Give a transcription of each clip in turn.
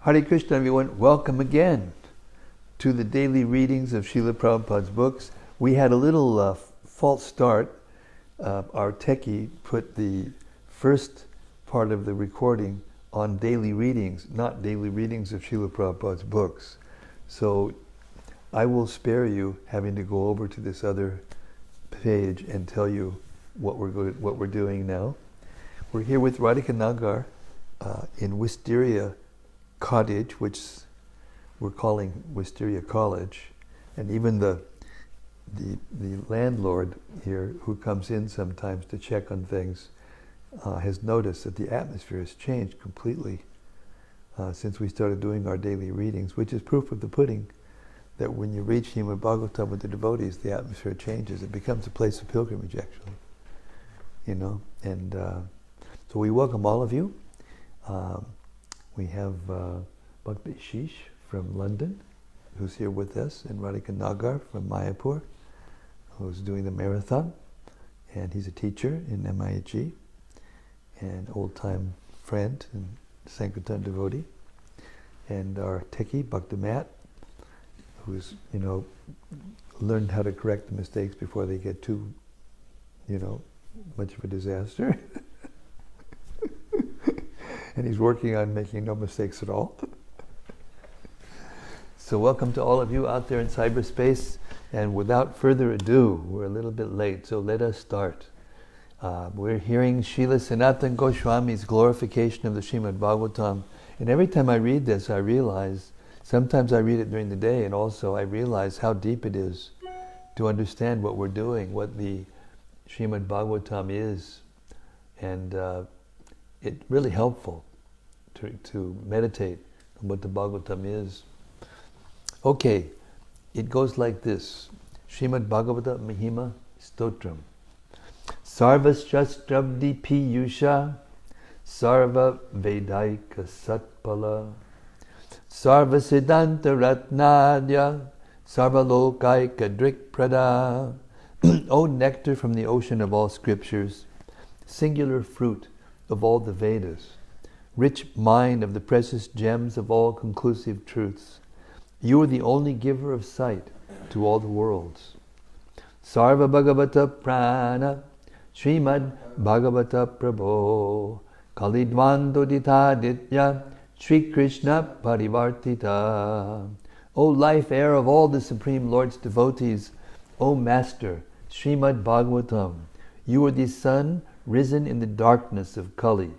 Hare Krishna, everyone. Welcome again to the daily readings of Srila Prabhupada's books. We had a little false start. Our techie put the first part of the recording on daily readings, not daily readings of Srila Prabhupada's books. So I will spare you having to go over to this other page and tell you what we're doing now. We're here with Radhika Nagar in Wisteria Cottage, which we're calling Wisteria College, and even the landlord here, who comes in sometimes to check on things, has noticed that the atmosphere has changed completely since we started doing our daily readings, which is proof of the pudding that when you read Srimad-Bhagavatam with the devotees, the atmosphere changes. It becomes a place of pilgrimage, actually. And so we welcome all of you. We have Bhakti Shish from London, who's here with us, and Radhika Nagar from Mayapur, who's doing the marathon, and he's a teacher in MIHG, and old-time friend and Sankirtan devotee, and our techie, Bhakti Matt, who's, learned how to correct the mistakes before they get too, much of a disaster. And he's working on making no mistakes at all. So welcome to all of you out there in cyberspace. And without further ado, we're a little bit late, so let us start. We're hearing Srila Sanatana Goswami's glorification of the Srimad-Bhagavatam. And every time I read this, I realize, sometimes I read it during the day, and also I realize how deep it is to understand what we're doing, what the Srimad-Bhagavatam is. And it's really helpful to meditate on what the Bhagavatam is. Okay, it goes like this. Srimad-Bhagavata Mahima Stotram. Sarvaschastrabdi Piyusha Sarva Vedaika Satpala Sarva Siddhanta Ratnadya Sarva Lokaika Drikprada. O nectar from the ocean of all scriptures, singular fruit of all the Vedas, rich mine of the precious gems of all conclusive truths, you are the only giver of sight to all the worlds. Sarva Bhagavata Prana Srimad Bhagavata Prabho Kalidvando Ditaditya Sri Krishna Parivartita. O life air of all the Supreme Lord's devotees, O Master Srimad Bhagavatam, you are the sun risen in the darkness of Kali.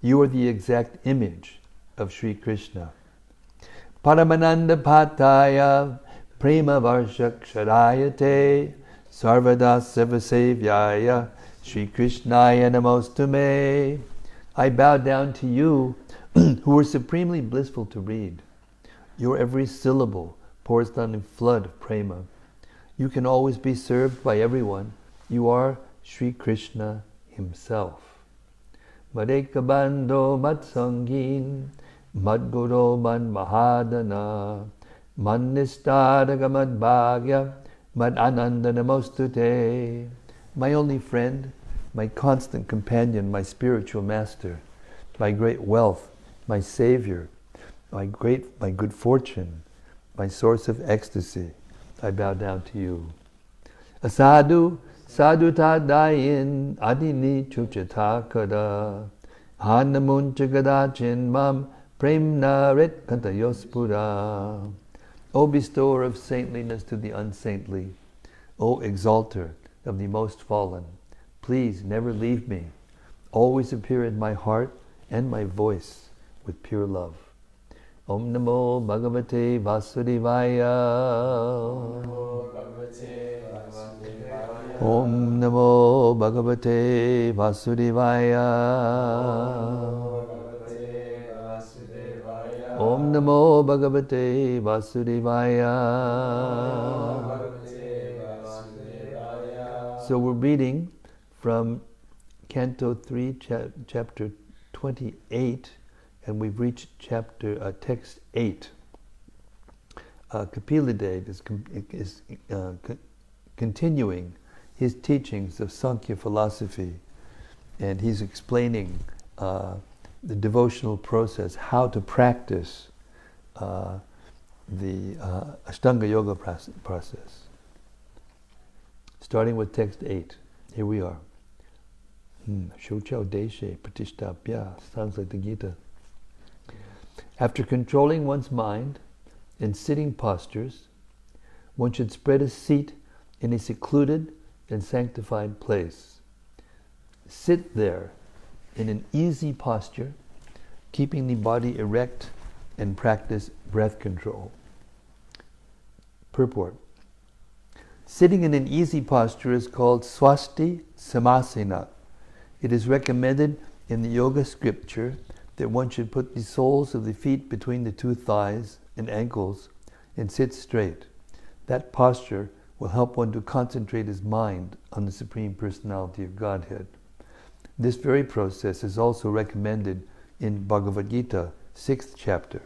You are the exact image of Sri Krishna. Paramananda Pataya Prema Varshaksharayate Sarvada Sevasevyaya Sri Krishnaya Namostume. I bow down to you who are supremely blissful to read. Your every syllable pours down a flood of prema. You can always be served by everyone. You are Sri Krishna himself. Madeka Bando Matsangin Madguru Man Mahadana Mannistada Mad Bhagya Mad Ananda Namostute. My only friend, my constant companion, my spiritual master, my great wealth, my savior, my good fortune, my source of ecstasy, I bow down to you. Asadu Sadhuta dayin adini chuchata kada hanamun chagadachin mam premna ret kantayospura. O bestower of saintliness to the unsaintly, O exalter of the most fallen, please never leave me. Always appear in my heart and my voice with pure love. Om Namo Bhagavate Vasudevaya. Om Namo Bhagavate Vasudevaya. Om Namo Bhagavate Vasudevaya. So we're reading from Canto 3, chapter 28, and we've reached text 8. Kapila Dev is continuing his teachings of Sankhya philosophy, and he's explaining the devotional process, how to practice the Ashtanga Yoga process. Starting with text 8. Here we are. Shouchao Deshe Pratishtapya. Sounds like the Gita. After controlling one's mind in sitting postures, one should spread a seat in a secluded and sanctified place. Sit there in an easy posture, keeping the body erect, and practice breath control. Purport. Sitting in an easy posture is called Swasti Samasena. It is recommended in the yoga scripture that one should put the soles of the feet between the two thighs and ankles and sit straight. That posture will help one to concentrate his mind on the Supreme Personality of Godhead. This very process is also recommended in Bhagavad Gita, 6th chapter.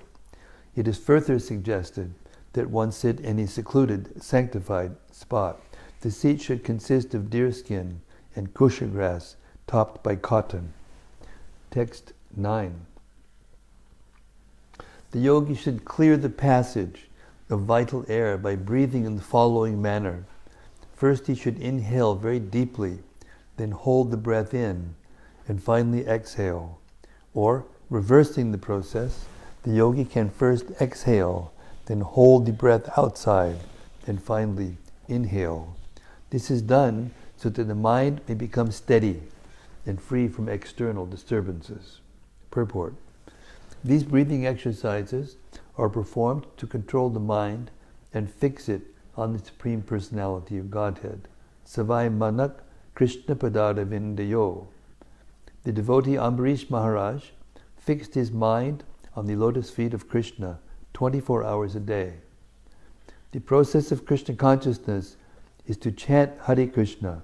It is further suggested that one sit in a secluded, sanctified spot. The seat should consist of deerskin and kusha grass topped by cotton. Text 9. The yogi should clear the passage of vital air by breathing in the following manner. First, he should inhale very deeply, then hold the breath in, and finally exhale. Or, reversing the process, the yogi can first exhale, then hold the breath outside, and finally inhale. This is done so that the mind may become steady and free from external disturbances. Purport. These breathing exercises are performed to control the mind and fix it on the Supreme Personality of Godhead. Savai Manak Krishna Padada Vindayo. The devotee Ambarish Maharaj fixed his mind on the lotus feet of Krishna 24 hours a day. The process of Krishna consciousness is to chant Hare Krishna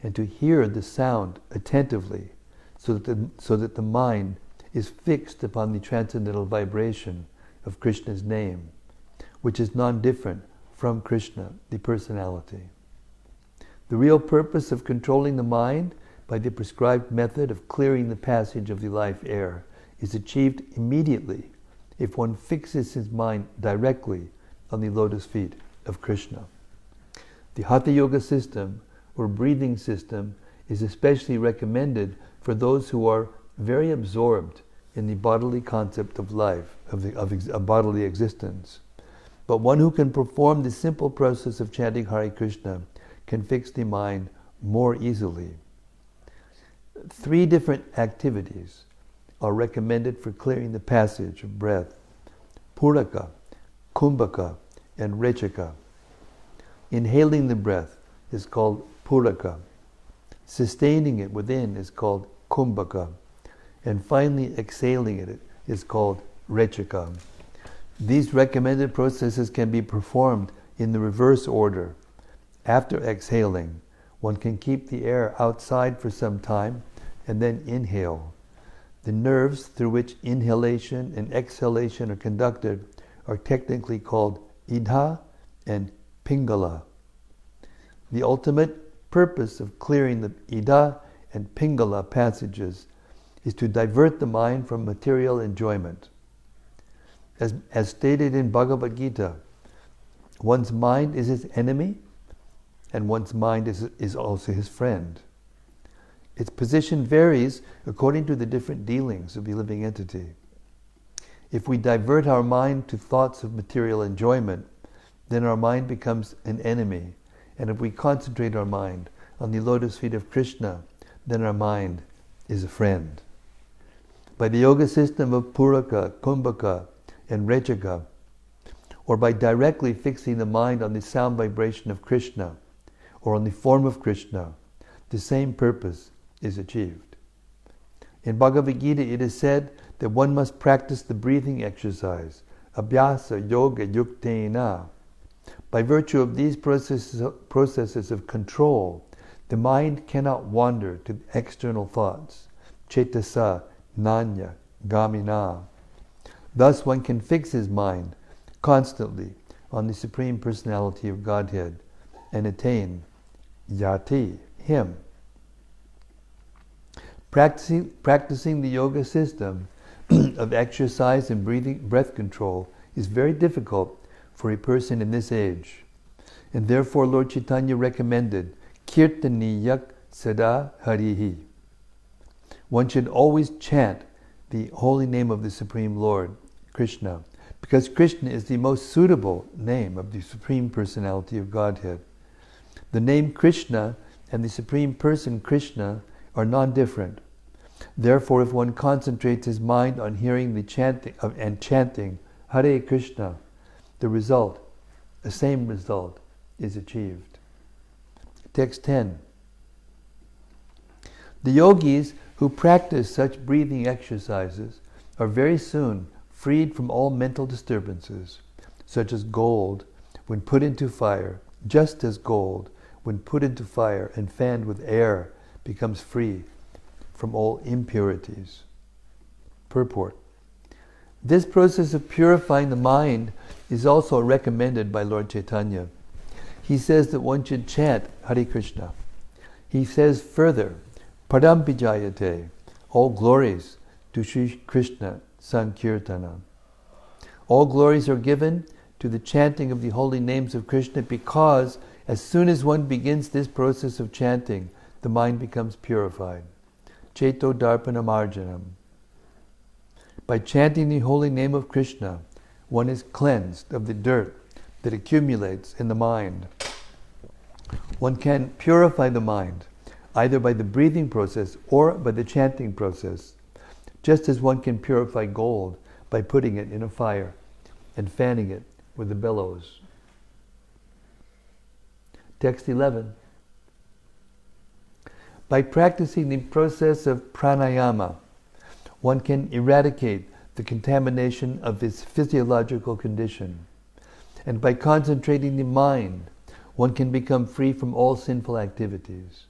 and to hear the sound attentively so that the mind is fixed upon the transcendental vibration of Krishna's name, which is non-different from Krishna, the personality. The real purpose of controlling the mind by the prescribed method of clearing the passage of the life air is achieved immediately if one fixes his mind directly on the lotus feet of Krishna. The Hatha Yoga system or breathing system is especially recommended for those who are very absorbed in the bodily concept of life, of bodily existence. But one who can perform the simple process of chanting Hare Krishna can fix the mind more easily. 3 different activities are recommended for clearing the passage of breath: Puraka, Kumbhaka, and Rechaka. Inhaling the breath is called Puraka. Sustaining it within is called Kumbhaka. And finally exhaling it is called Rechaka. These recommended processes can be performed in the reverse order. After exhaling, one can keep the air outside for some time and then inhale. The nerves through which inhalation and exhalation are conducted are technically called Idha and Pingala. The ultimate purpose of clearing the Idha and Pingala passages is to divert the mind from material enjoyment. As stated in Bhagavad Gita, one's mind is his enemy and one's mind is also his friend. Its position varies according to the different dealings of the living entity. If we divert our mind to thoughts of material enjoyment, then our mind becomes an enemy. And if we concentrate our mind on the lotus feet of Krishna, then our mind is a friend. By the yoga system of Puraka, Kumbhaka, and Rechaka, or by directly fixing the mind on the sound vibration of Krishna, or on the form of Krishna, the same purpose is achieved. In Bhagavad Gita it is said that one must practice the breathing exercise, Abhyasa Yoga Yuktena. By virtue of these processes of control, the mind cannot wander to external thoughts, Cetasa, Nanya, Gamina. Thus one can fix his mind constantly on the Supreme Personality of Godhead and attain Yati, Him. Practicing the yoga system of exercise and breath control is very difficult for a person in this age. And therefore Lord Chaitanya recommended Kirtaniyak Sada Harihi. One should always chant the holy name of the Supreme Lord, Krishna, because Krishna is the most suitable name of the Supreme Personality of Godhead. The name Krishna and the Supreme Person Krishna are non-different. Therefore, if one concentrates his mind on hearing the chanting Hare Krishna, the same result is achieved. Text 10. The yogis who practice such breathing exercises are very soon freed from all mental disturbances, such as gold when put into fire, just as gold when put into fire and fanned with air becomes free from all impurities. Purport. This process of purifying the mind is also recommended by Lord Chaitanya. He says that one should chant Hare Krishna. He says further, Padam Vijayate, all glories to Sri Krishna Sankirtana. All glories are given to the chanting of the holy names of Krishna because as soon as one begins this process of chanting, the mind becomes purified. Cheto Darpana Marjanam. By chanting the holy name of Krishna, one is cleansed of the dirt that accumulates in the mind. One can purify the mind either by the breathing process or by the chanting process, just as one can purify gold by putting it in a fire and fanning it with the bellows. Text 11. By practicing the process of pranayama, one can eradicate the contamination of his physiological condition. And by concentrating the mind, one can become free from all sinful activities.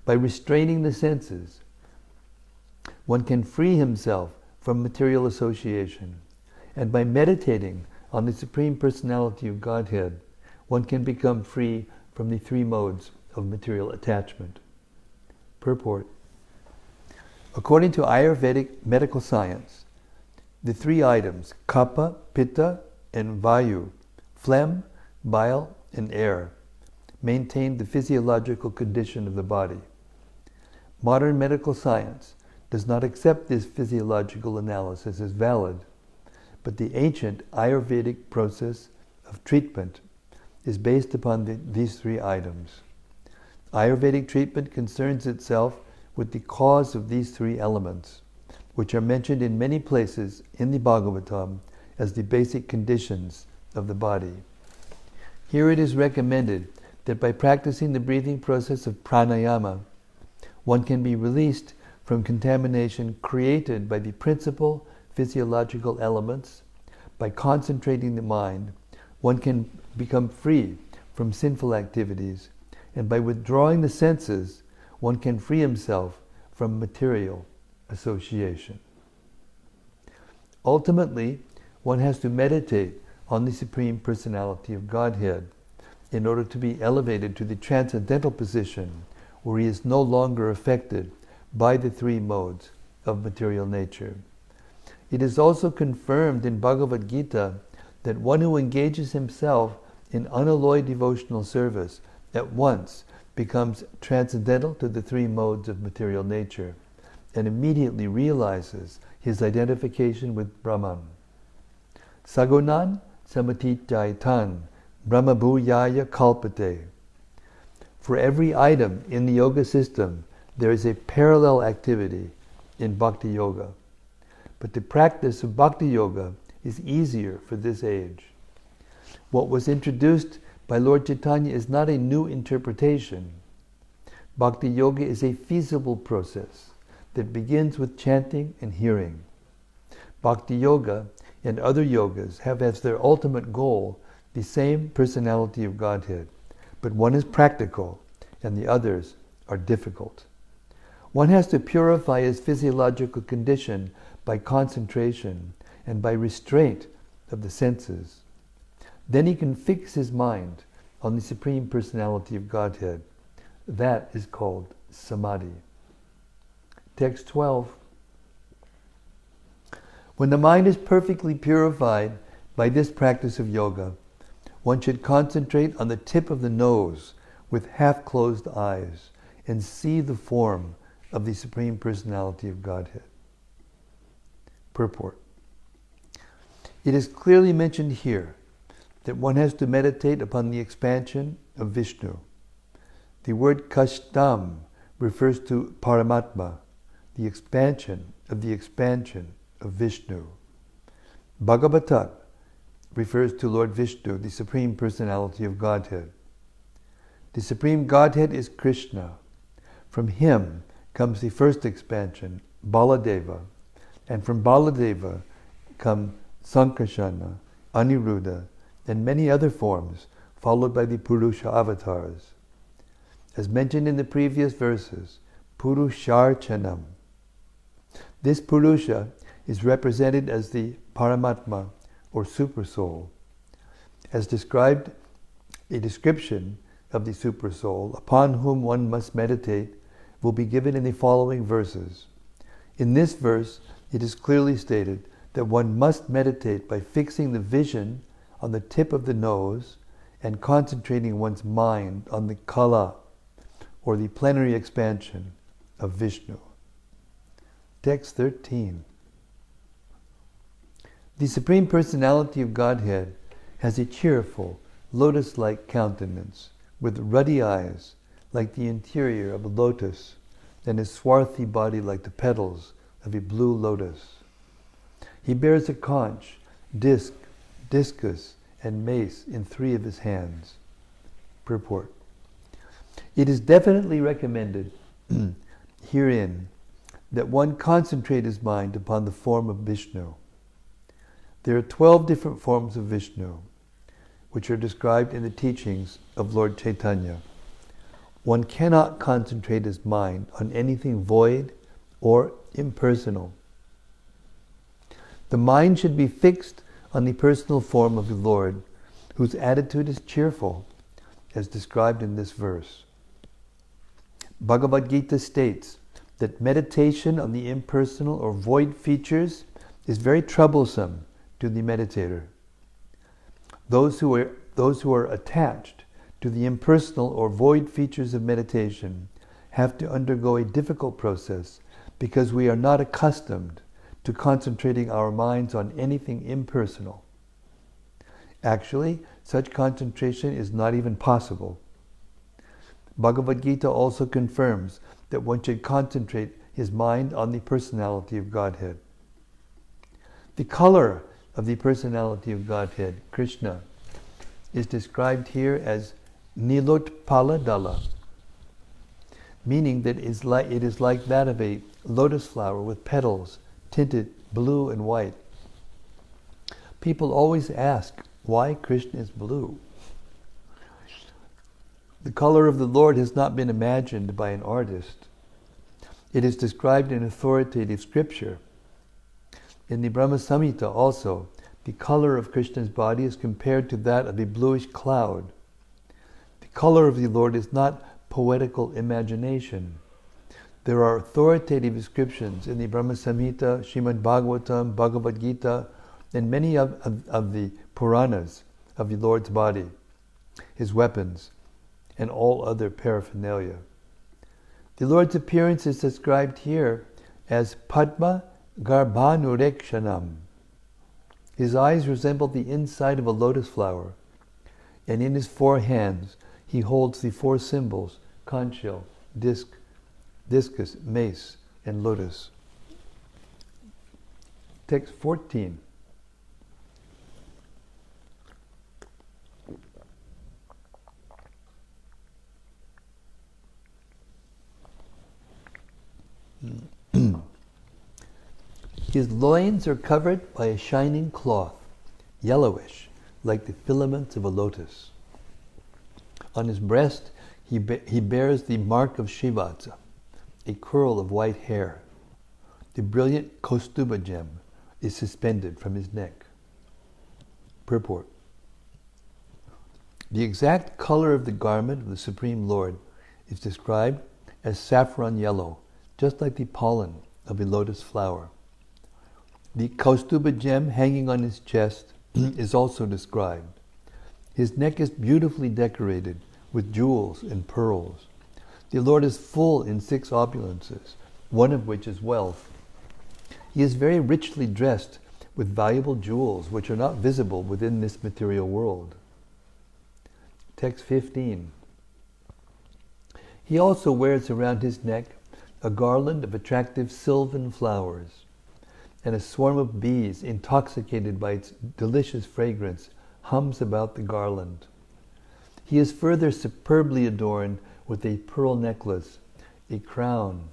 By restraining the senses, one can free himself from material association. And by meditating on the Supreme Personality of Godhead, one can become free from the three modes of material attachment. Purport. According to Ayurvedic medical science, the three items, kapha, pitta, and vayu, phlegm, bile, and air, maintain the physiological condition of the body. Modern medical science does not accept this physiological analysis as valid, but the ancient Ayurvedic process of treatment is based upon these three items. Ayurvedic treatment concerns itself with the cause of these three elements, which are mentioned in many places in the Bhagavatam as the basic conditions of the body. Here it is recommended that by practicing the breathing process of pranayama, one can be released from contamination created by the principal physiological elements. By concentrating the mind, one can become free from sinful activities, and by withdrawing the senses, one can free himself from material association. Ultimately, one has to meditate on the Supreme Personality of Godhead in order to be elevated to the transcendental position where he is no longer affected by the three modes of material nature. It is also confirmed in Bhagavad Gita that one who engages himself in unalloyed devotional service at once becomes transcendental to the three modes of material nature and immediately realizes his identification with Brahman. Sagunan samatijaitan brahmabhuyaya kalpate. For every item in the yoga system, there is a parallel activity in Bhakti Yoga. But the practice of Bhakti Yoga is easier for this age. What was introduced by Lord Chaitanya is not a new interpretation. Bhakti Yoga is a feasible process that begins with chanting and hearing. Bhakti Yoga and other yogas have as their ultimate goal the same personality of Godhead, but one is practical and the others are difficult. One has to purify his physiological condition by concentration and by restraint of the senses. Then he can fix his mind on the Supreme Personality of Godhead. That is called Samadhi. Text 12. When the mind is perfectly purified by this practice of yoga, one should concentrate on the tip of the nose with half-closed eyes and see the form of the Supreme Personality of Godhead. Purport. It is clearly mentioned here that one has to meditate upon the expansion of Vishnu. The word kashtam refers to Paramatma, the expansion of Vishnu. Bhagavatam refers to Lord Vishnu, the Supreme Personality of Godhead. The Supreme Godhead is Krishna. From him comes the first expansion, Baladeva, and from Baladeva come Sankarsana, Aniruddha, and many other forms, followed by the Purusha avatars. As mentioned in the previous verses, Purusharchanam. This Purusha is represented as the Paramatma, or Super Soul. As described, a description of the Super Soul, upon whom one must meditate, will be given in the following verses. In this verse, it is clearly stated that one must meditate by fixing the vision on the tip of the nose and concentrating one's mind on the Kala, or the plenary expansion of Vishnu. Text 13. The Supreme Personality of Godhead has a cheerful, lotus-like countenance, with ruddy eyes like the interior of a lotus, and a swarthy body like the petals of a blue lotus. He bears a conch, discus, and mace in 3 of his hands. Purport. It is definitely recommended herein that one concentrate his mind upon the form of Vishnu. There are 12 different forms of Vishnu, which are described in the teachings of Lord Chaitanya. One cannot concentrate his mind on anything void or impersonal. The mind should be fixed on the personal form of the Lord, whose attitude is cheerful, as described in this verse. Bhagavad Gita states that meditation on the impersonal or void features is very troublesome to the meditator. Those who are attached to the impersonal or void features of meditation have to undergo a difficult process because we are not accustomed to concentrating our minds on anything impersonal. Actually, such concentration is not even possible. Bhagavad Gita also confirms that one should concentrate his mind on the personality of Godhead. The color of the personality of Godhead, Krishna, is described here as Nilotpala Dala, meaning that it is like that of a lotus flower with petals tinted blue and white. People always ask why Krishna is blue. The color of the Lord has not been imagined by an artist. It is described in authoritative scripture. In the Brahma Samhita also, the color of Krishna's body is compared to that of a bluish cloud. The color of the Lord is not poetical imagination. There are authoritative descriptions in the Brahma Samhita, Srimad-Bhagavatam, Bhagavad Gita, and many of the Puranas of the Lord's body, his weapons, and all other paraphernalia. The Lord's appearance is described here as Padma Garbhanurekshanam. His eyes resemble the inside of a lotus flower, and in his 4 hands he holds the 4 symbols, conch shell, discus, mace, and lotus. Text 14. His loins are covered by a shining cloth, yellowish, like the filaments of a lotus. On his breast he bears the mark of Shivatsa, a curl of white hair. The brilliant Kaustuba gem is suspended from his neck. Purport. The exact color of the garment of the Supreme Lord is described as saffron yellow, just like the pollen of a lotus flower. The Kaustuba gem hanging on his chest is also described. His neck is beautifully decorated with jewels and pearls. The Lord is full in 6 opulences, one of which is wealth. He is very richly dressed with valuable jewels which are not visible within this material world. Text 15. He also wears around his neck a garland of attractive sylvan flowers, and a swarm of bees, intoxicated by its delicious fragrance, hums about the garland. He is further superbly adorned with a pearl necklace, a crown,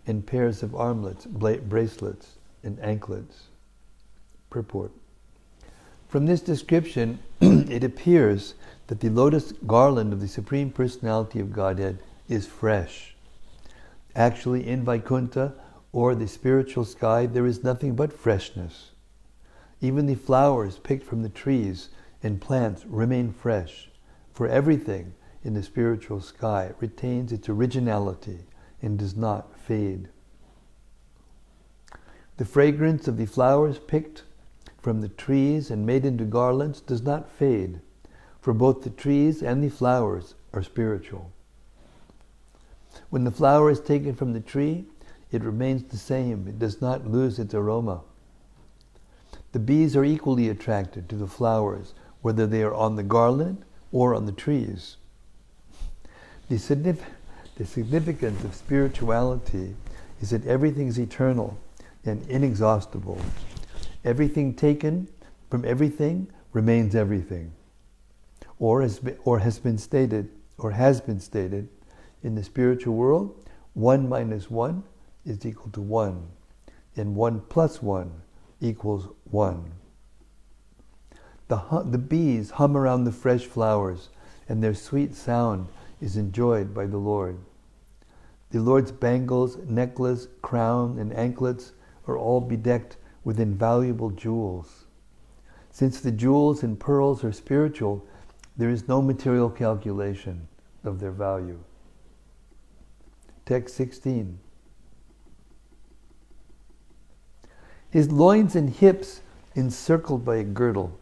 and pairs of armlets, bracelets, and anklets. Purport. From this description, it appears that the lotus garland of the Supreme Personality of Godhead is fresh. Actually, in Vaikuntha, or the spiritual sky, there is nothing but freshness. Even the flowers picked from the trees and plants remain fresh, for everything in the spiritual sky retains its originality and does not fade. The fragrance of the flowers picked from the trees and made into garlands does not fade, for both the trees and the flowers are spiritual. When the flower is taken from the tree, it remains the same. It does not lose its aroma. The bees are equally attracted to the flowers, whether they are on the garland or on the trees. The significance of spirituality is that everything is eternal and inexhaustible. Everything taken from everything remains everything. Or has been stated in the spiritual world, 1 minus 1 is equal to 1, and 1 plus 1 equals 1. The bees hum around the fresh flowers, and their sweet sound is enjoyed by the Lord. The Lord's bangles, necklace, crown, and anklets are all bedecked with invaluable jewels. Since the jewels and pearls are spiritual, there is no material calculation of their value. Text 16. His loins and hips encircled by a girdle,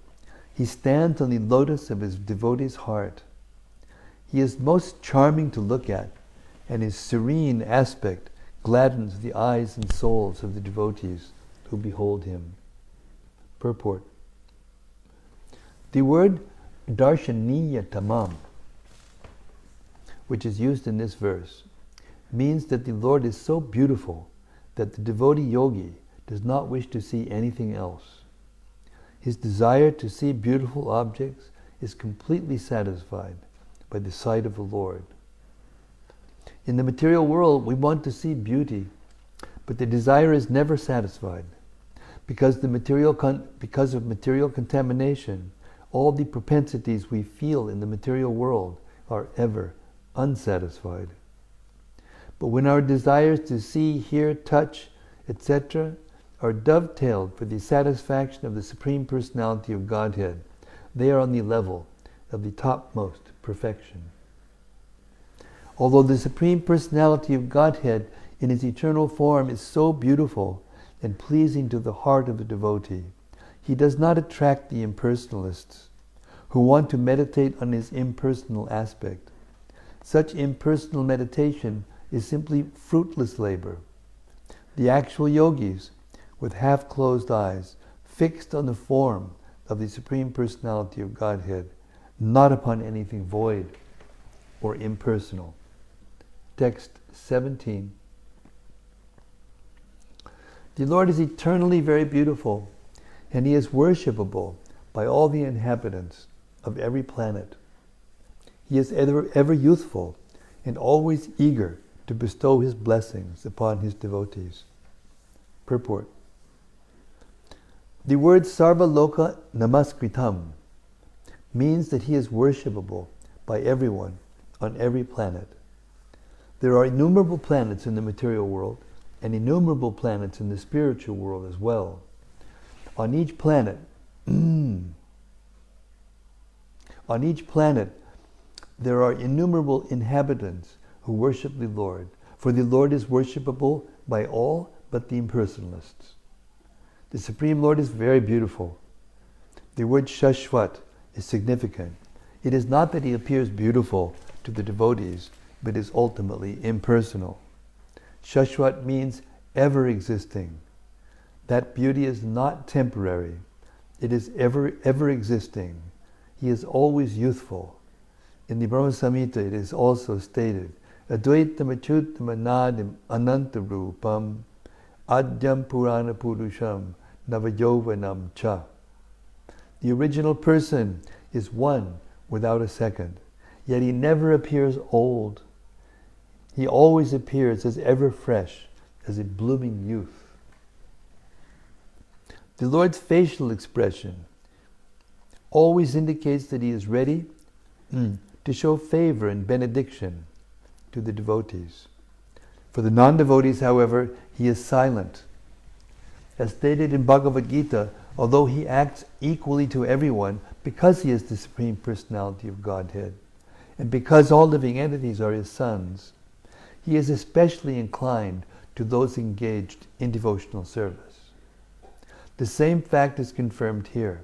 he stands on the lotus of his devotee's heart. He is most charming to look at, and his serene aspect gladdens the eyes and souls of the devotees who behold him. Purport. The word darshaniya tamam, which is used in this verse, means that the Lord is so beautiful that the devotee yogi does not wish to see anything else. His desire to see beautiful objects is completely satisfied by the sight of the Lord. In the material world, we want to see beauty, but the desire is never satisfied. Because of material contamination, all the propensities we feel in the material world are ever unsatisfied. But when our desires to see, hear, touch, etc. are dovetailed for the satisfaction of the Supreme Personality of Godhead, they are on the level of the topmost perfection. Although the Supreme Personality of Godhead in His eternal form is so beautiful and pleasing to the heart of the devotee, He does not attract the impersonalists who want to meditate on His impersonal aspect. Such impersonal meditation is simply fruitless labor. The actual yogis, with half-closed eyes, fixed on the form of the Supreme Personality of Godhead, not upon anything void or impersonal. Text 17. The Lord is eternally very beautiful, and He is worshipable by all the inhabitants of every planet. He is ever youthful and always eager to bestow His blessings upon His devotees. Purport. The word Sarva Loka Namaskritam means that He is worshipable by everyone on every planet. There are innumerable planets in the material world and innumerable planets in the spiritual world as well. On each planet, there are innumerable inhabitants who worship the Lord, for the Lord is worshipable by all but the impersonalists. The Supreme Lord is very beautiful. The word Shashwat is significant. It is not that he appears beautiful to the devotees, but is ultimately impersonal. Shashwat means ever existing. That beauty is not temporary. It is ever existing. He is always youthful. In the Brahma Samhita it is also stated, Advaitam Achyutam Anadim Anantarupam Adyam Purana Purusham Navayovanam Cha. The original person is one without a second, yet he never appears old. He always appears as ever fresh, as a blooming youth. The Lord's facial expression always indicates that he is ready to show favor and benediction to the devotees. For the non-devotees, however, he is silent. As stated in Bhagavad Gita, although he acts equally to everyone because he is the Supreme Personality of Godhead, and because all living entities are his sons, he is especially inclined to those engaged in devotional service. The same fact is confirmed here.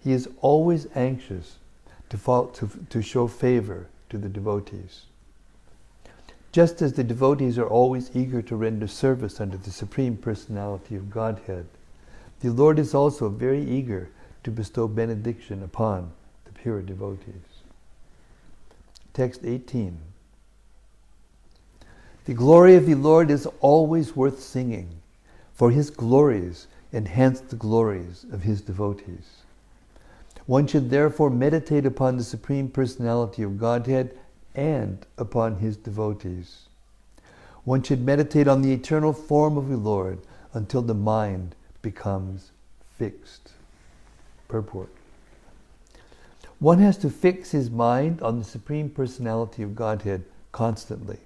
He is always anxious to show favor to the devotees. Just as the devotees are always eager to render service unto the Supreme Personality of Godhead, the Lord is also very eager to bestow benediction upon the pure devotees. Text 18. The glory of the Lord is always worth singing, for his glories enhance the glories of his devotees. One should therefore meditate upon the Supreme Personality of Godhead and upon his devotees. One should meditate on the eternal form of the Lord until the mind becomes fixed. Purport. One has to fix his mind on the Supreme Personality of Godhead constantly.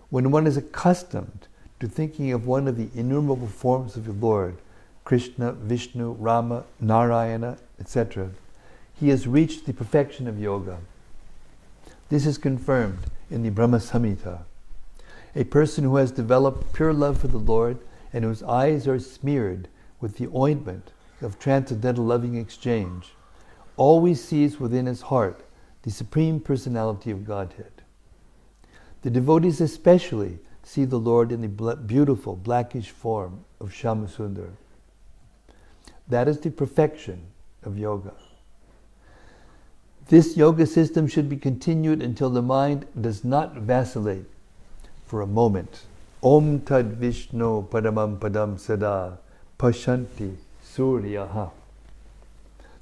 When one is accustomed to thinking of one of the innumerable forms of the Lord, Krishna, Vishnu, Rama, Narayana, etc., he has reached the perfection of yoga. This is confirmed in the Brahma Samhita. A person who has developed pure love for the Lord and whose eyes are smeared with the ointment of transcendental loving exchange always sees within his heart the Supreme Personality of Godhead. The devotees especially see the Lord in the beautiful blackish form of Shyamasundar. That is the perfection of yoga. This yoga system should be continued until the mind does not vacillate for a moment. Om Tad Vishnu Padamam Padam Sada Pashanti Suryaha.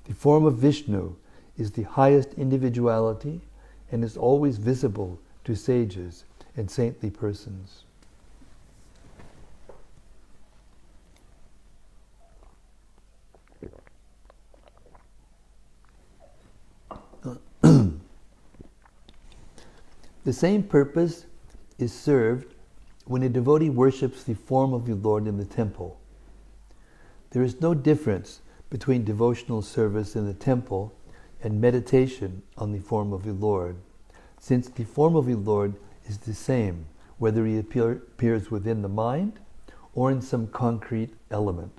The form of Vishnu is the highest individuality and is always visible to sages and saintly persons. The same purpose is served when a devotee worships the form of the Lord in the temple. There is no difference between devotional service in the temple and meditation on the form of the Lord, since the form of the Lord is the same whether he appears within the mind or in some concrete element.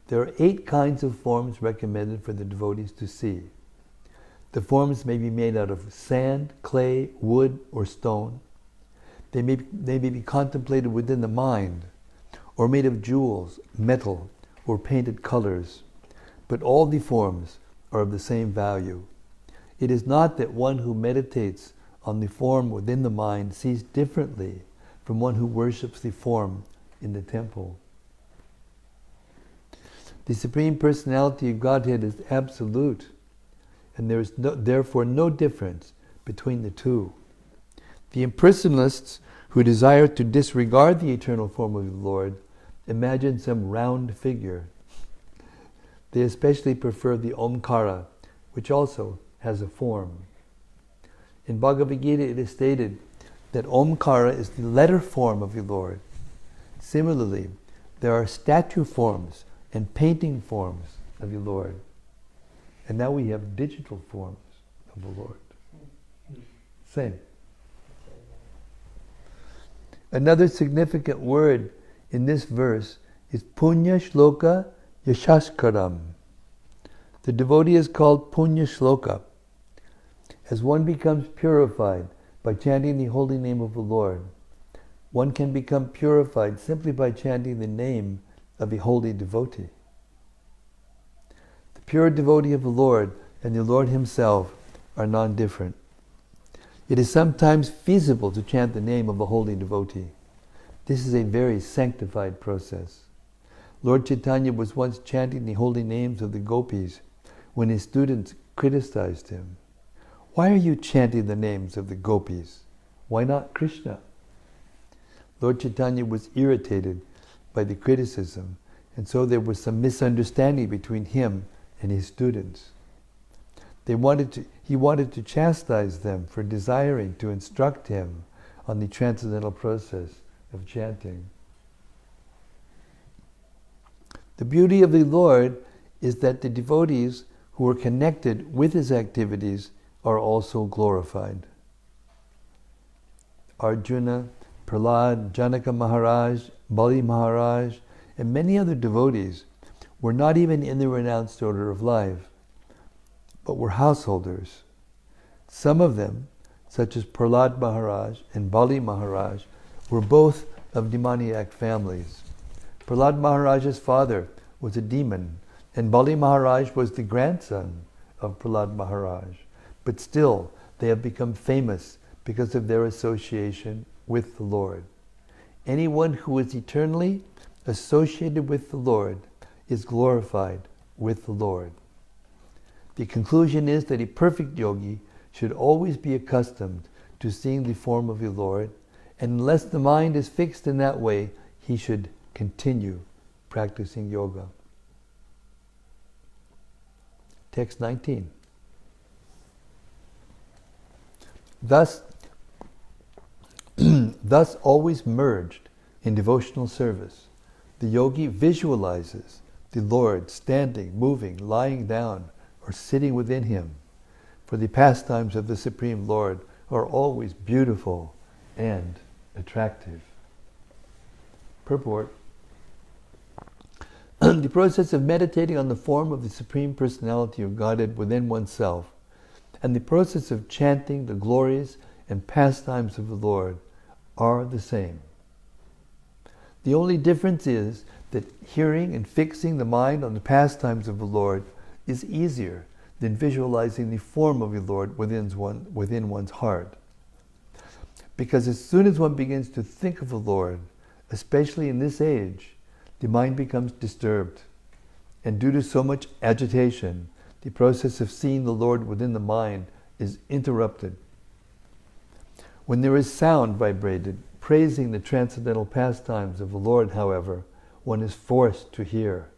There are 8 kinds of forms recommended for the devotees to see. The forms may be made out of sand, clay, wood, or stone. They may be contemplated within the mind, or made of jewels, metal, or painted colors. But all the forms are of the same value. It is not that one who meditates on the form within the mind sees differently from one who worships the form in the temple. The Supreme Personality of Godhead is absolute, and there is therefore no difference between the two. The impersonalists who desire to disregard the eternal form of the Lord imagine some round figure. They especially prefer the Omkara, which also has a form. In Bhagavad Gita it is stated that Omkara is the letter form of the Lord. Similarly, there are statue forms and painting forms of the Lord. And now we have digital forms of the Lord. Same. Another significant word in this verse is Punya Shloka Yashaskaram. The devotee is called Punya Shloka. As one becomes purified by chanting the holy name of the Lord, one can become purified simply by chanting the name of a holy devotee. The pure devotee of the Lord and the Lord Himself are non-different. It is sometimes feasible to chant the name of a holy devotee. This is a very sanctified process. Lord Chaitanya was once chanting the holy names of the gopis when his students criticized him. Why are you chanting the names of the gopis? Why not Krishna? Lord Chaitanya was irritated by the criticism, and so there was some misunderstanding between him and his students. He wanted to chastise them for desiring to instruct him on the transcendental process of chanting. The beauty of the Lord is that the devotees who are connected with His activities are also glorified. Arjuna, Prahlad, Janaka Maharaj, Bali Maharaj, and many other devotees were not even in the renounced order of life, but were householders. Some of them, such as Prahlad Maharaj and Bali Maharaj, were both of demoniac families. Prahlad Maharaj's father was a demon, and Bali Maharaj was the grandson of Prahlad Maharaj. But still, they have become famous because of their association with the Lord. Anyone who is eternally associated with the Lord is glorified with the Lord. The conclusion is that a perfect yogi should always be accustomed to seeing the form of the Lord, and unless the mind is fixed in that way, he should continue practicing yoga. Text 19. Thus always merged in devotional service, the yogi visualizes the Lord standing, moving, lying down, or sitting within him. For the pastimes of the Supreme Lord are always beautiful and attractive. Purport. The process of meditating on the form of the Supreme Personality of Godhead within oneself and the process of chanting the glories and pastimes of the Lord are the same. The only difference is that hearing and fixing the mind on the pastimes of the Lord is easier than visualizing the form of the Lord within one's heart. Because as soon as one begins to think of the Lord, especially in this age, the mind becomes disturbed. And due to so much agitation, the process of seeing the Lord within the mind is interrupted. When there is sound vibrated, praising the transcendental pastimes of the Lord, however, one is forced to hear.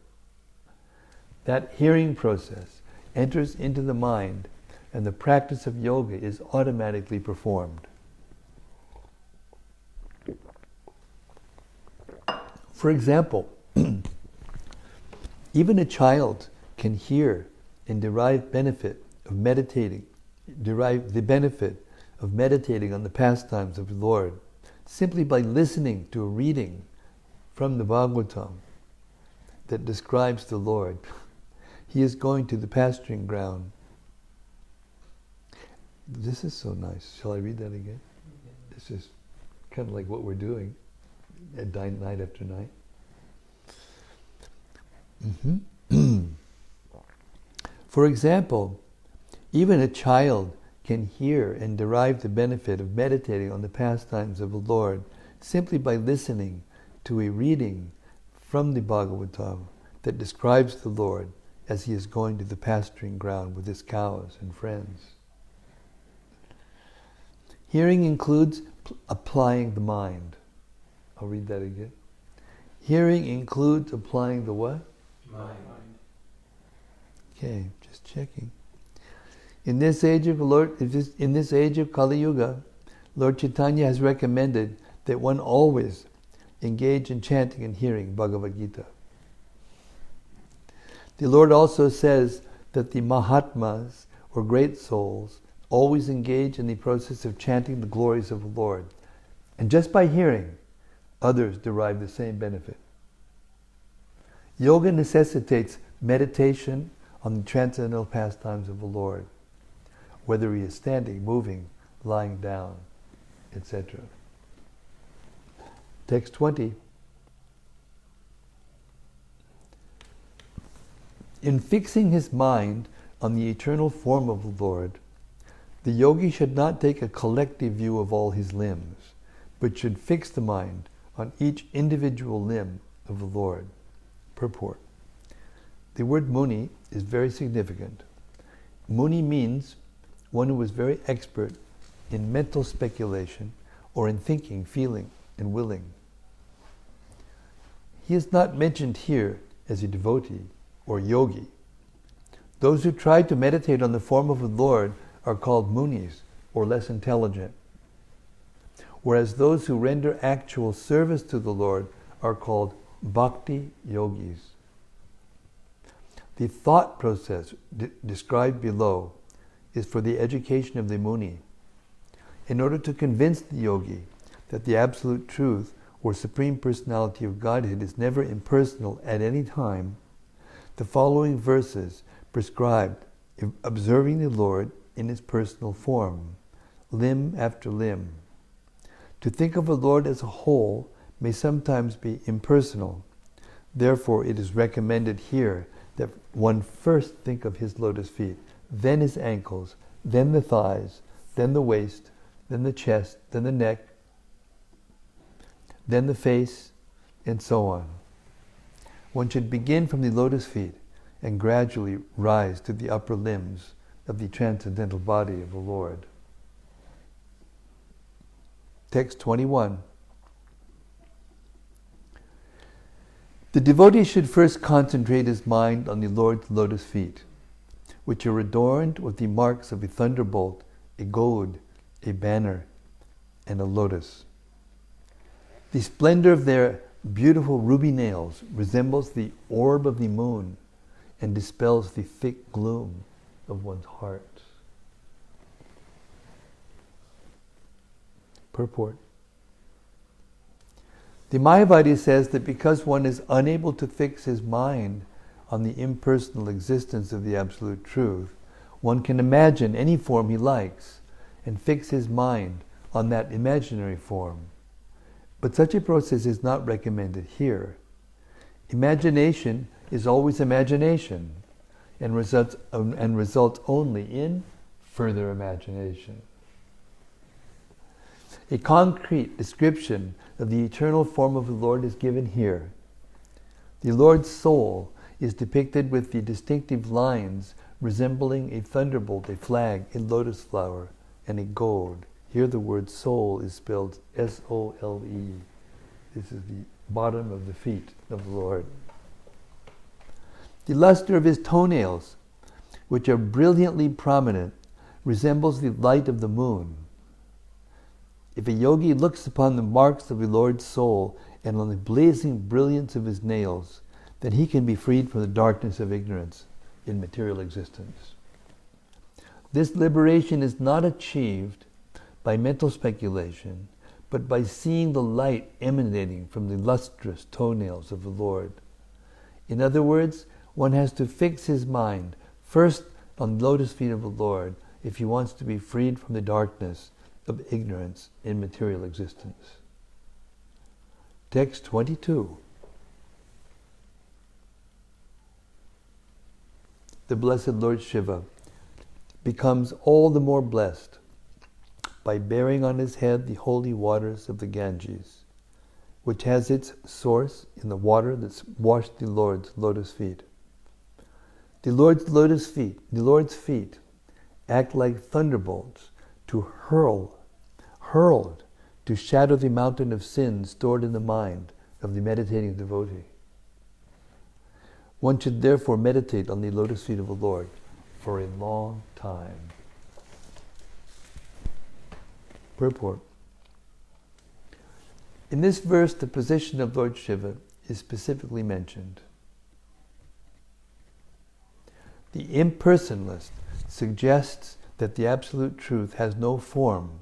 That hearing process enters into the mind, and the practice of yoga is automatically performed. For example, even a child can hear and derive the benefit of meditating on the pastimes of the Lord simply by listening to a reading from the Bhagavatam that describes the Lord. He is going to the pasturing ground. This is so nice. Shall I read that again? This is kind of like what we're doing at night after night. For example, even a child can hear and derive the benefit of meditating on the pastimes of the Lord simply by listening to a reading from the Bhagavatam that describes the Lord as he is going to the pasturing ground with his cows and friends. Hearing includes applying the mind. I'll read that again. Hearing includes applying the what? Mind. Okay, just checking. In this age of Kali Yuga, Lord Chaitanya has recommended that one always engage in chanting and hearing Bhagavad Gita. The Lord also says that the Mahatmas, or great souls, always engage in the process of chanting the glories of the Lord. And just by hearing, others derive the same benefit. Yoga necessitates meditation on the transcendental pastimes of the Lord, whether he is standing, moving, lying down, etc. Text 20. In fixing his mind on the eternal form of the Lord, the yogi should not take a collective view of all his limbs, but should fix the mind on each individual limb of the Lord. Purport. The word muni is very significant. Muni means one who is very expert in mental speculation or in thinking, feeling, and willing. He is not mentioned here as a devotee or yogi. Those who try to meditate on the form of the Lord are called munis, or less intelligent, whereas those who render actual service to the Lord are called bhakti yogis. The thought process described below is for the education of the muni. In order to convince the yogi that the absolute truth or Supreme Personality of Godhead is never impersonal at any time, the following verses prescribed observing the Lord in his personal form, limb after limb. To think of the Lord as a whole may sometimes be impersonal. Therefore, it is recommended here that one first think of his lotus feet, then his ankles, then the thighs, then the waist, then the chest, then the neck, then the face, and so on. One should begin from the lotus feet and gradually rise to the upper limbs of the transcendental body of the Lord. Text 21. The devotee should first concentrate his mind on the Lord's lotus feet, which are adorned with the marks of a thunderbolt, a goad, a banner, and a lotus. The splendor of their beautiful ruby nails resembles the orb of the moon and dispels the thick gloom of one's heart. Purport. The Mayavadi says that because one is unable to fix his mind on the impersonal existence of the Absolute Truth, one can imagine any form he likes and fix his mind on that imaginary form. But such a process is not recommended here. Imagination is always imagination and results only in further imagination. A concrete description of the eternal form of the Lord is given here. The Lord's soul is depicted with the distinctive lines resembling a thunderbolt, a flag, a lotus flower, and a goad. Here the word soul is spelled S-O-L-E. This is the bottom of the feet of the Lord. The luster of his toenails, which are brilliantly prominent, resembles the light of the moon. If a yogi looks upon the marks of the Lord's soul and on the blazing brilliance of his nails, then he can be freed from the darkness of ignorance in material existence. This liberation is not achieved by mental speculation, but by seeing the light emanating from the lustrous toenails of the Lord. In other words, one has to fix his mind first on the lotus feet of the Lord if he wants to be freed from the darkness of ignorance in material existence. Text 22. The Blessed Lord Shiva becomes all the more blessed by bearing on his head the holy waters of the Ganges, which has its source in the water that's washed the Lord's lotus feet. The Lord's feet act like thunderbolts hurled to shatter the mountain of sin stored in the mind of the meditating devotee. One should therefore meditate on the lotus feet of the Lord for a long time. Purport. In this verse, the position of Lord Shiva is specifically mentioned. The impersonalist suggests that the Absolute Truth has no form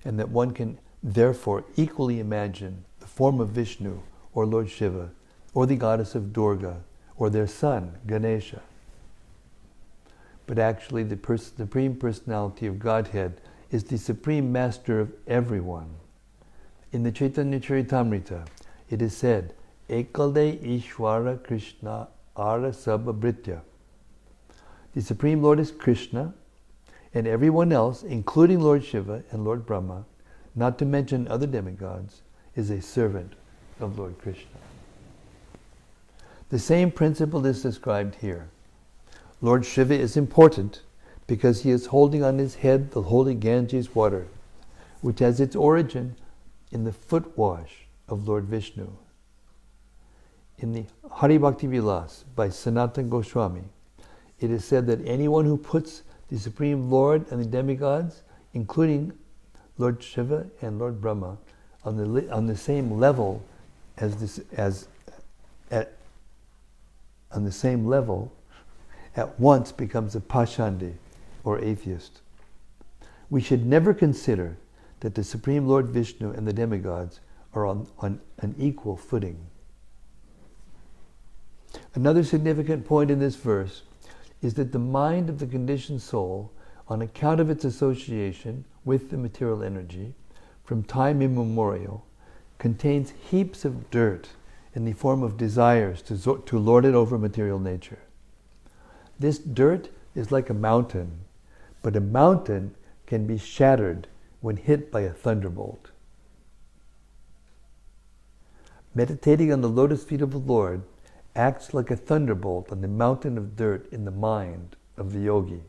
and that one can therefore equally imagine the form of Vishnu or Lord Shiva or the goddess of Durga or their son, Ganesha. But actually the Supreme Personality of Godhead is the Supreme Master of everyone. In the Chaitanya Charitamrita, it is said, Ekale Ishwara Krishna Ara Sababritya. The Supreme Lord is Krishna, and everyone else, including Lord Shiva and Lord Brahma, not to mention other demigods, is a servant of Lord Krishna. The same principle is described here. Lord Shiva is important because he is holding on his head the holy Ganges water, which has its origin in the foot wash of Lord Vishnu. In the Hari Bhakti Vilas by Sanatana Goswami, it is said that anyone who puts the Supreme Lord and the demigods, including Lord Shiva and Lord Brahma, on the same level at once becomes a Pashandi, or atheist. We should never consider that the Supreme Lord Vishnu and the demigods are on an equal footing. Another significant point in this verse is that the mind of the conditioned soul, on account of its association with the material energy, from time immemorial, contains heaps of dirt in the form of desires to lord it over material nature. This dirt is like a mountain, but a mountain can be shattered when hit by a thunderbolt. Meditating on the lotus feet of the Lord acts like a thunderbolt on the mountain of dirt in the mind of the yogi.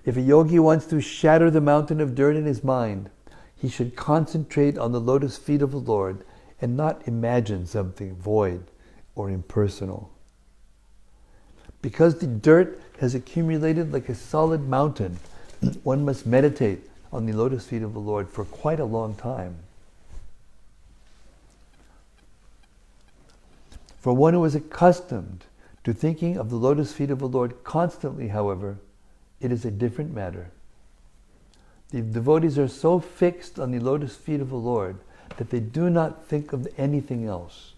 If a yogi wants to shatter the mountain of dirt in his mind, he should concentrate on the lotus feet of the Lord and not imagine something void or impersonal. Because the dirt has accumulated like a solid mountain, one must meditate on the lotus feet of the Lord for quite a long time. For one who is accustomed to thinking of the lotus feet of the Lord constantly, however, it is a different matter. The devotees are so fixed on the lotus feet of the Lord that they do not think of anything else.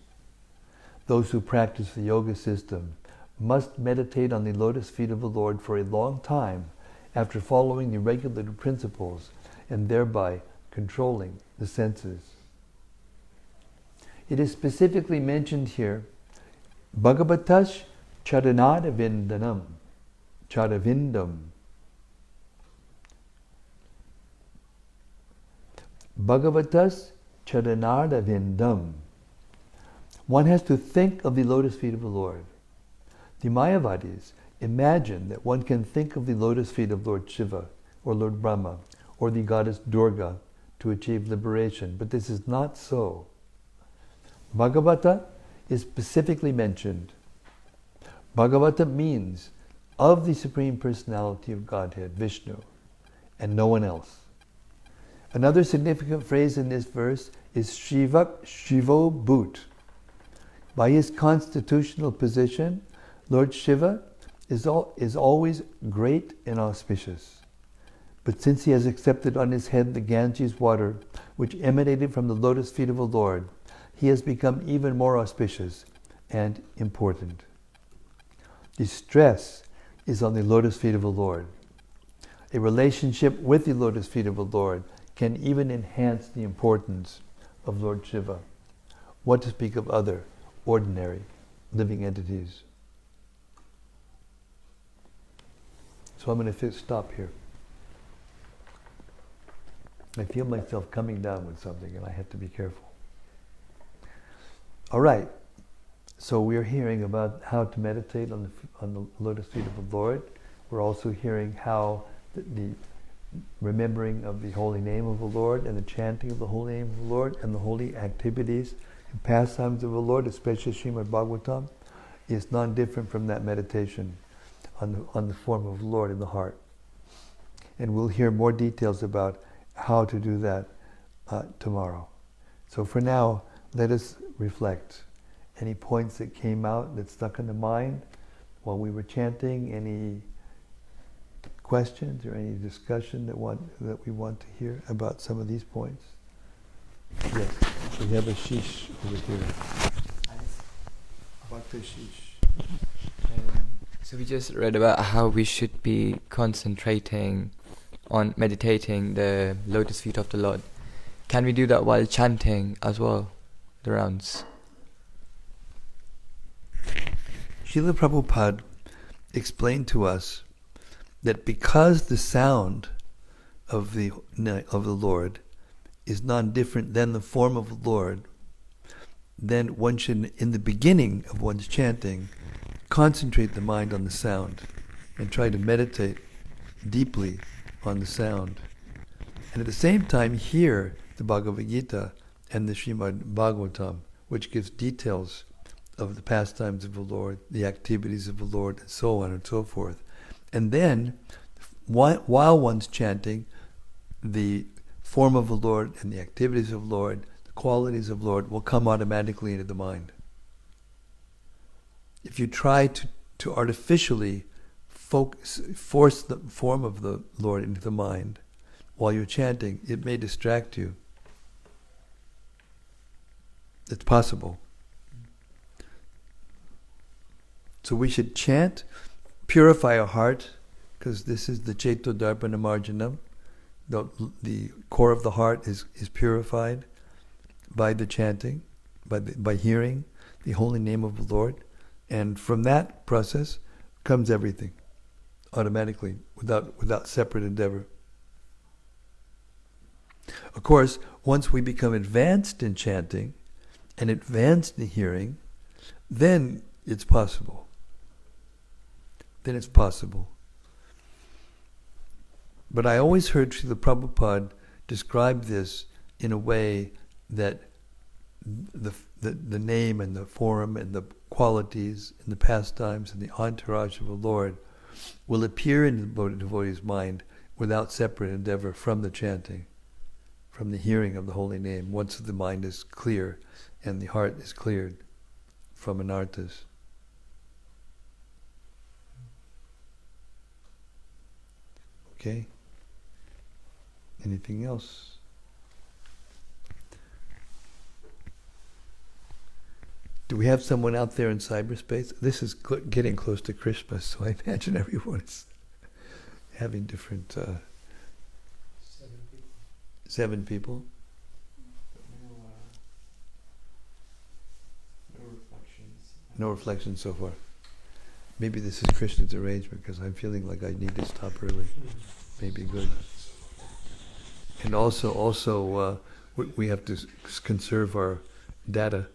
Those who practice the yoga system must meditate on the lotus feet of the Lord for a long time after following the regulated principles and thereby controlling the senses. It is specifically mentioned here, Bhagavatas Charanadavindanam, Charavindam. Bhagavatas Charanardavindam. One has to think of the lotus feet of the Lord. The Mayavadis imagine that one can think of the lotus feet of Lord Shiva or Lord Brahma or the goddess Durga to achieve liberation, but this is not so. Bhagavata is specifically mentioned. Bhagavata means of the Supreme Personality of Godhead, Vishnu, and no one else. Another significant phrase in this verse is Shivo Bhut. By his constitutional position, Lord Shiva is always great and auspicious. But since he has accepted on his head the Ganges water, which emanated from the lotus feet of the Lord, he has become even more auspicious and important. The stress is on the lotus feet of the Lord. A relationship with the lotus feet of the Lord can even enhance the importance of Lord Shiva. What to speak of other ordinary living entities? So I'm going to stop here. I feel myself coming down with something and I have to be careful. All right. So we're hearing about how to meditate on the lotus feet of the Lord. We're also hearing how the remembering of the holy name of the Lord and the chanting of the holy name of the Lord and the holy activities and pastimes of the Lord, especially Srimad-Bhagavatam, is non-different from that meditation on the form of the Lord in the heart. And we'll hear more details about how to do that tomorrow. So for now, let us reflect. Any points that came out that stuck in the mind while we were chanting? Any questions or any discussion that we want to hear about some of these points? Yes, we have a sheesh over here. So we just read about how we should be concentrating on meditating the lotus feet of the Lord. Can we do that while chanting as well, the rounds? Srila Prabhupada explained to us that because the sound of the Lord is non-different than the form of the Lord, then one should, in the beginning of one's chanting, concentrate the mind on the sound and try to meditate deeply on the sound. And at the same time hear the Bhagavad Gita and the Srimad-Bhagavatam, which gives details of the pastimes of the Lord, the activities of the Lord, and so on and so forth. And then, while one's chanting, the form of the Lord and the activities of the Lord, the qualities of the Lord will come automatically into the mind. If you try to artificially force the form of the Lord into the mind while you're chanting, it may distract you. It's possible. So we should chant, purify our heart, because this is the Cheto Darpana Marjanam. The core of the heart is purified by the chanting, by hearing the holy name of the Lord. And from that process comes everything, automatically, without separate endeavor. Of course, once we become advanced in chanting and advanced in hearing, then it's possible. But I always heard Srila Prabhupada describe this in a way that the name and the form and the qualities and the pastimes and the entourage of the Lord will appear in the devotee's mind without separate endeavor from the chanting, from the hearing of the holy name, once the mind is clear and the heart is cleared from anarthas. Okay? Anything else? Do we have someone out there in cyberspace? This is getting close to Christmas, so I imagine everyone is having different... 7 people? No reflections. No reflections so far. Maybe this is Krishna's arrangement, because I'm feeling like I need to stop early. Maybe good. And also, we have to conserve our data,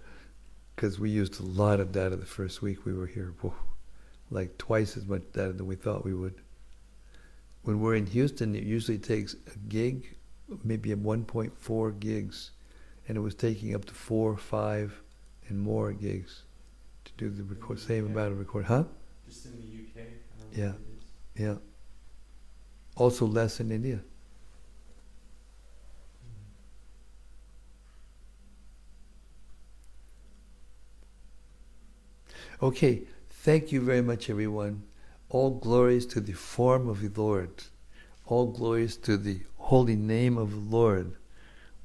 because we used a lot of data the first week we were here. Whoa, like twice as much data than we thought we would. When we're in Houston, it usually takes a gig, maybe 1.4 gigs, and it was taking up to 4, 5, and more gigs to do the same amount of record. Huh? Just in the UK. Yeah, yeah. Also less in India. Okay, thank you very much, everyone. All glories to the form of the Lord. All glories to the holy name of the Lord.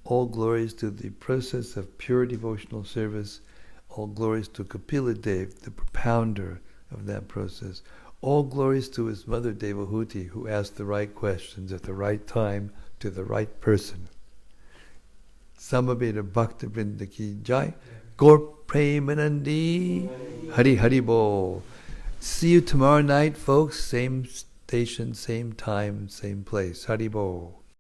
All glories to the process of pure devotional service. All glories to Kapila Dev, the propounder of that process. All glories to his mother Devahuti, who asked the right questions at the right time to the right person. Samaveda Bhakta Vrinda Ki Jai. Gaur Premanandi. Hari Hari Bol. See you tomorrow night, folks. Same station, same time, same place. Hari Bol.